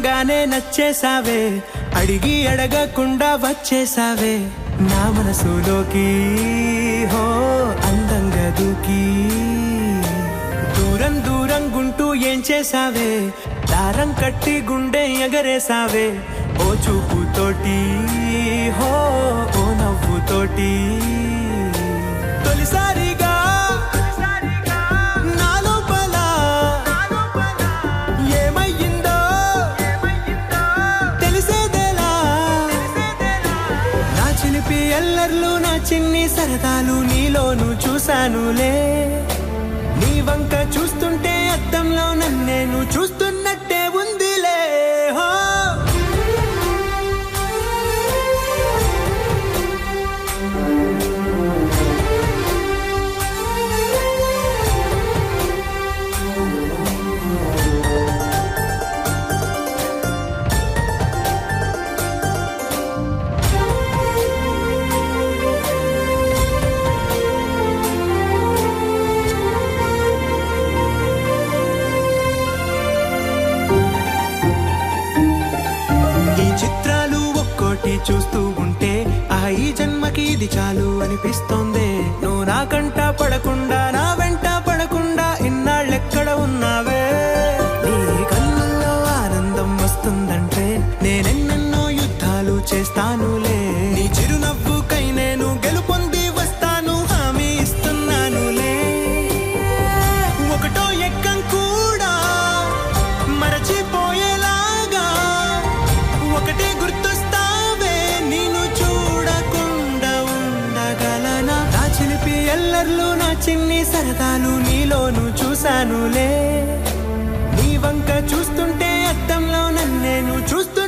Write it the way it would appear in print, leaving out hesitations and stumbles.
చూడంగానే నచ్చేసావే, అడిగి అడగకుండా వచ్చేసావే నా మనసులోకి. హో అందంగా దూకి దూరం దూరం గుంటూ ఏం చేసావే, దారం కట్టి గుండె ఎగరేసావే ఓ చూపుతోటి, హో ఓ నవ్వుతోటి. తొలిసారిగా నా లోపల ఏమయ్యిందో తెలిసేదేలా. నా చిలిపి ఎల్లర్లు నా చిన్ని సరదాలు నీలోను చూశానులే. నీ వంక చూస్తుంటే అద్దంలో నన్నేను చూస్తున్నట్టే ఉందిలే. హో చూస్తూ ఉంటే ఈ జన్మకి ఇది చాలు అనిపిస్తోంది. నువ్వు నా కంట పడకుండా నా వెంట పడకుండా ఇన్నాళ్ళెక్కడ ఉన్నావే. నీ కళ్ళల్లో ఆనందం వస్తుందంటే నేనెన్నెన్నో యుద్ధాలు చేస్తానులే. నీ చిరునవ్వుకై నేను గెలుపొంది వస్తాను హామీ ఇస్తున్నానులే. ఒకటో ఎక్కం కూడా మరచిపోయేలాగా ఒకటే గుర్తు ఎల్లర్లు నా చిన్ని సరదాలు నీలోను చూశానులే. నీ వంక చూస్తుంటే అద్దంలో నన్నేను చూస్తూ